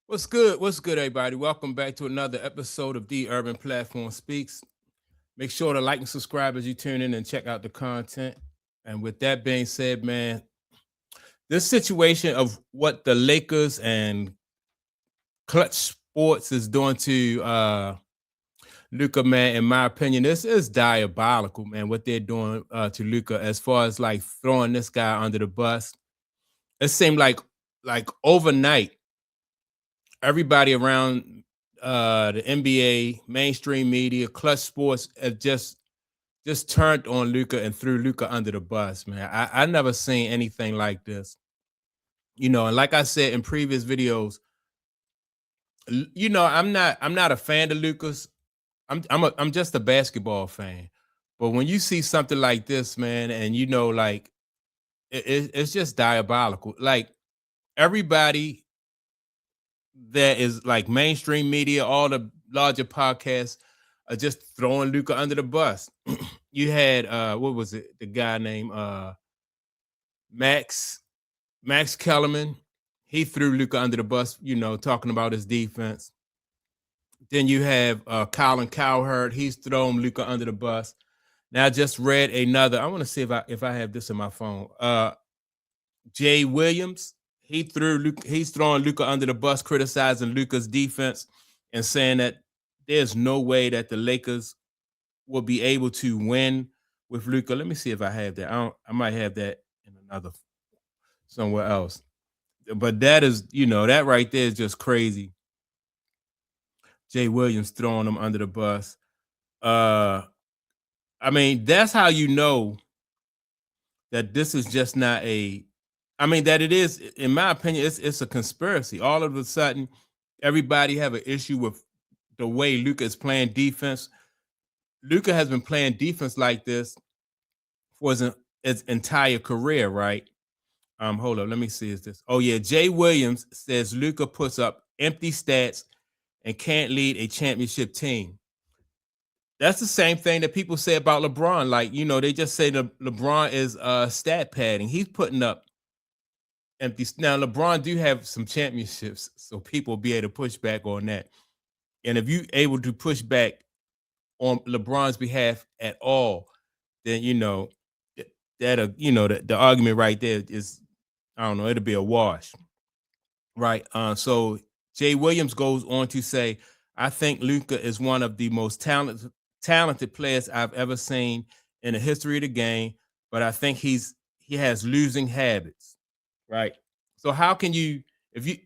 What's good? What's good, everybody? Welcome back to another episode of The Urban Platform Speaks. Make sure to like and subscribe as you tune in and check out the content. And with that being said, man, this situation of what the Lakers and Clutch Sports is doing to Luka, man, in my opinion, this is diabolical, man. What they're doing to Luka, as far as like throwing this guy under the bus. It seemed like overnight everybody around the NBA, mainstream media, Clutch Sports have just turned on Luka and threw Luka under the bus, man. I never seen anything like this. And like I said in previous videos, I'm not a fan of Luka's. I'm just a basketball fan. But when you see something like this, man, and like it's just diabolical. Like everybody that is like mainstream media, all the larger podcasts are just throwing Luca under the bus. You had what was it? The guy named Max Max Kellerman. He threw Luca under the bus, talking about his defense. Then you have Colin Cowherd. He's thrown Luca under the bus. Now I just read another. I want to see if I have this in my phone. Jay Williams. He's throwing Luca under the bus, criticizing Luca's defense and saying that there's no way that the Lakers will be able to win with Luca. Let me see if I have that. I might have that in another somewhere else. But that is, that right there is just crazy. Jay Williams throwing him under the bus. I mean, that's how you know that this is just not that it is, in my opinion, it's a conspiracy. All of a sudden, everybody have an issue with the way Luka is playing defense. Luka has been playing defense like this for his entire career, right? Hold up, let me see. Is this? Oh yeah, Jay Williams says Luka puts up empty stats and can't lead a championship team. That's the same thing that people say about LeBron. Like, they just say that LeBron is stat padding. He's putting up empty. Now, LeBron do have some championships, so people will be able to push back on that. And if you able to push back on LeBron's behalf at all, then that the argument right there is, I don't know, it'll be a wash, right? So Jay Williams goes on to say, I think Luka is one of the most talented players I've ever seen in the history of the game, but I think he has losing habits, right? So how can you, if you,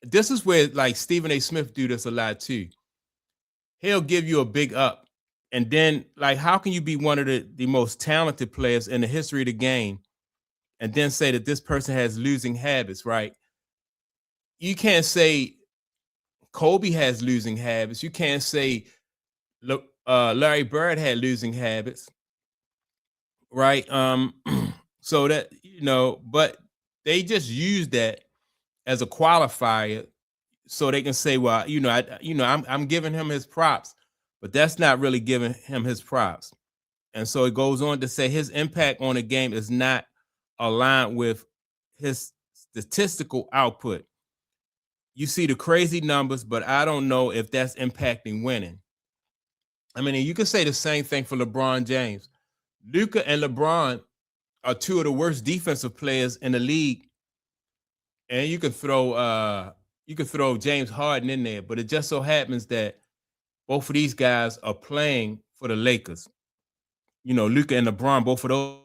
this is where like Stephen A. Smith do this a lot too. He'll give you a big up, and then like how can you be one of the most talented players in the history of the game, and then say that this person has losing habits, right? You can't say Kobe has losing habits. You can't say Larry Bird had losing habits, right? So that but they just use that as a qualifier, so they can say, well, I'm giving him his props, but that's not really giving him his props. And so it goes on to say his impact on the game is not aligned with his statistical output. You see the crazy numbers, but I don't know if that's impacting winning. I mean, you can say the same thing for LeBron James. Luka and LeBron are two of the worst defensive players in the league, and you can throw James Harden in there, but it just so happens that both of these guys are playing for the Lakers. Luka and LeBron, both of those.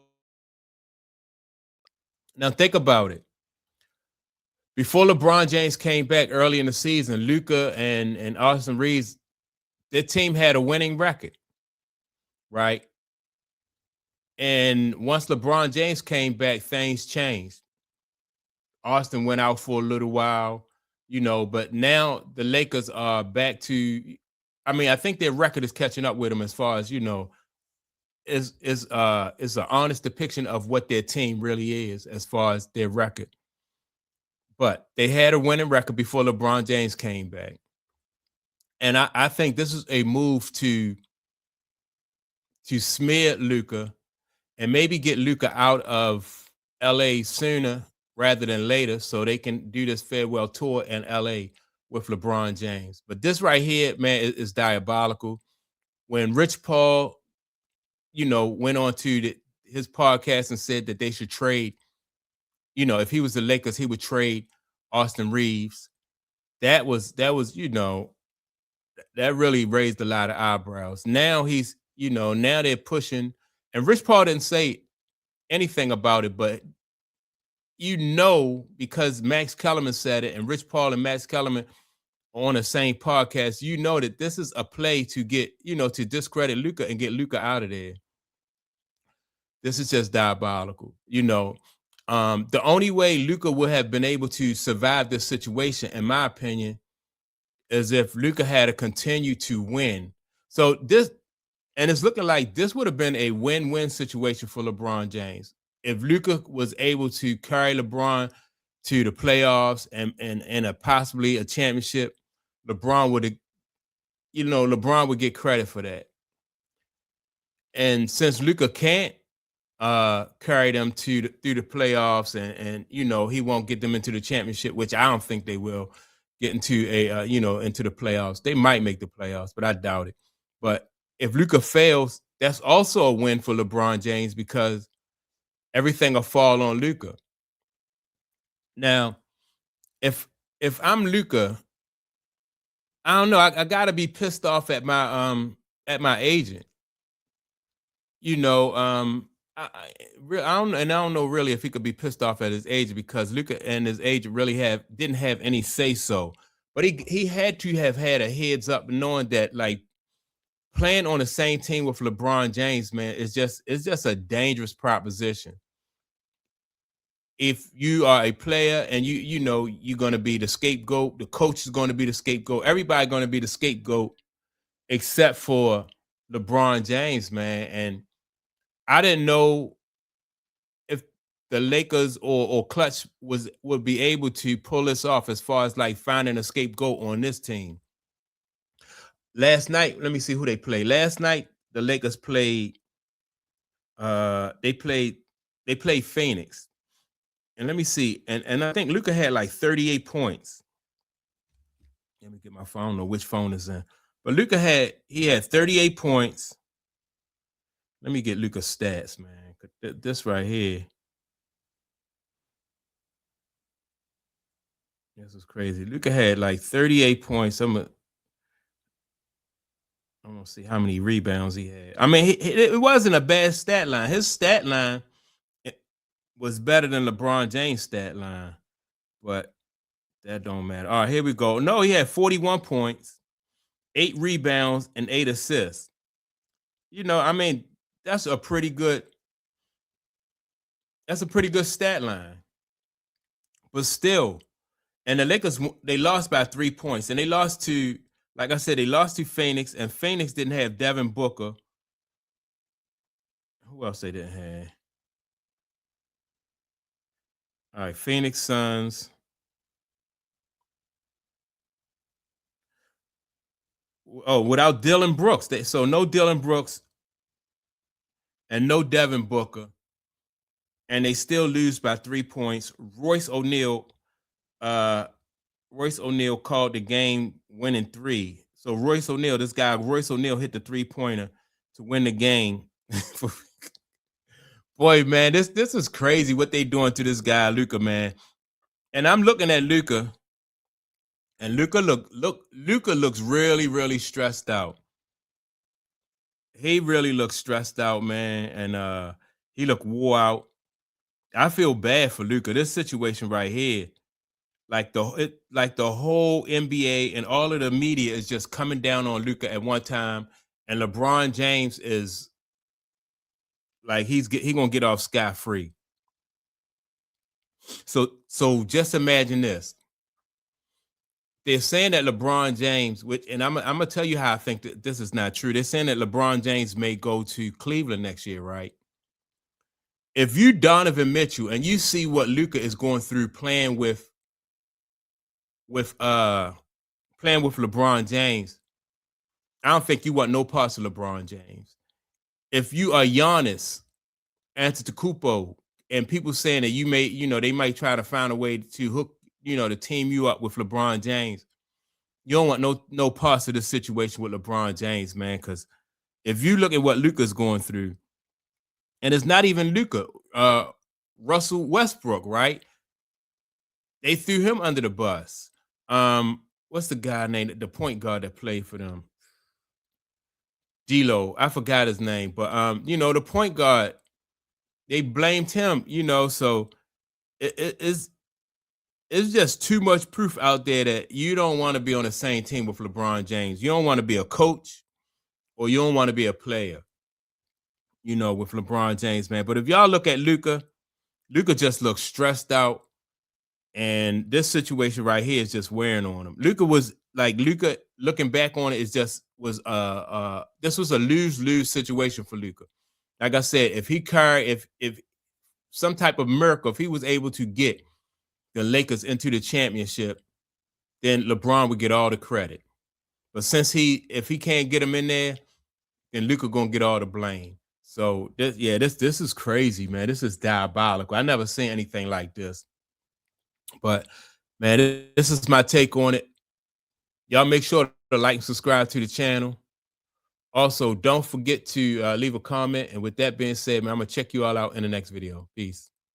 Now think about it. Before LeBron James came back early in the season, Luka and Austin Reeves, their team had a winning record, right? And once LeBron James came back, things changed. Austin went out for a little while, but now the Lakers are back to. I mean, I think their record is catching up with them as far as is an honest depiction of what their team really is as far as their record. But they had a winning record before LeBron James came back, and I think this is a move to smear Luka and maybe get Luka out of LA sooner rather than later, so they can do this farewell tour in LA. with LeBron James. But this right here, man, is diabolical. When Rich Paul, went on to his podcast and said that they should trade, if he was the Lakers, he would trade Austin Reeves. That was, that really raised a lot of eyebrows. Now now they're pushing, and Rich Paul didn't say anything about it, but because Max Kellerman said it, and Rich Paul and Max Kellerman on the same podcast, that this is a play to get, to discredit Luka and get Luka out of there. This is just diabolical. The only way Luka would have been able to survive this situation, in my opinion, is if Luka had to continue to win. So it's looking like this would have been a win-win situation for LeBron James. If Luka was able to carry LeBron to the playoffs and possibly a championship, LeBron would get credit for that. And since Luka can't carry them through the playoffs, and he won't get them into the championship, which I don't think they will get into into the playoffs. They might make the playoffs, but I doubt it. But if Luka fails, that's also a win for LeBron James, because everything will fall on Luka. Now, if I'm Luka, I don't know. I gotta be pissed off at my agent. I don't know really if he could be pissed off at his agent, because Luka and his agent really didn't have any say so. But he had to have had a heads up, knowing that, like, playing on the same team with LeBron James, man, it's just a dangerous proposition. If you are a player and you're going to be the scapegoat, the coach is going to be the scapegoat, everybody going to be the scapegoat except for LeBron James, man. And I didn't know if the Lakers or Clutch would be able to pull this off, as far as like finding a scapegoat on this team. Last night, let me see who they played. Last night, the Lakers played. They played Phoenix, and let me see. And I think Luka had like 38 points. Let me get my phone. I don't know which phone is in, but Luka had 38 points. Let me get Luka's stats, man. This right here. This is crazy. Luka had like 38 points. I'm gonna see how many rebounds he had. I mean, it wasn't a bad stat line. His stat line was better than LeBron James' stat line, but that don't matter. All right, here we go. No, he had 41 points, 8 rebounds, and 8 assists. I mean, that's a pretty good stat line. But still, and the Lakers, they lost by 3 points, and they lost to, like I said, they lost to Phoenix, and Phoenix didn't have Devin Booker. Who else they didn't have? All right, Phoenix Suns. Oh, without Dillon Brooks. So no Dillon Brooks and no Devin Booker. And they still lose by 3 points. Royce O'Neal called the game winning 3. So Royce O'Neal hit the 3-pointer to win the game. Boy, man, this is crazy what they doing to this guy, Luka, man. And I'm looking at Luka, and Luka looks really, really stressed out. He really looks stressed out, man, and he looked wore out. I feel bad for Luka. This situation right here, like the whole NBA and all of the media is just coming down on Luka at one time, and LeBron James is like he gonna get off scot-free. So just imagine this. They're saying that LeBron James, and I'm gonna tell you how I think that this is not true. They're saying that LeBron James may go to Cleveland next year, right? If you Donovan Mitchell and you see what Luka is going through playing with LeBron James, I don't think you want no parts of LeBron James. If you are Giannis Antetokounmpo, and people saying that they might try to find a way to hook, to team you up with LeBron James, you don't want no parts of this situation with LeBron James, man. Because if you look at what Luka's going through, and it's not even Luka, Russell Westbrook, right? They threw him under the bus. What's the guy named the point guard that played for them? D'Lo. I forgot his name, but the point guard, they blamed him. So it's just too much proof out there that you don't want to be on the same team with LeBron James. You don't want to be a coach, or you don't want to be a player, with LeBron James, man. But if y'all look at Luka, Luka just looks stressed out. And this situation right here is just wearing on him. Luka looking back on it is just was this was a lose-lose situation for Luka. Like I said, if some type of miracle, if he was able to get the Lakers into the championship, then LeBron would get all the credit. But if he can't get him in there, then Luka gonna get all the blame. So this is crazy, man. This is diabolical. I never seen anything like this. But man, this is my take on it. Y'all make sure to like and subscribe to the channel. Also, don't forget to leave a comment. And with that being said, man, I'm gonna check you all out in the next video. Peace.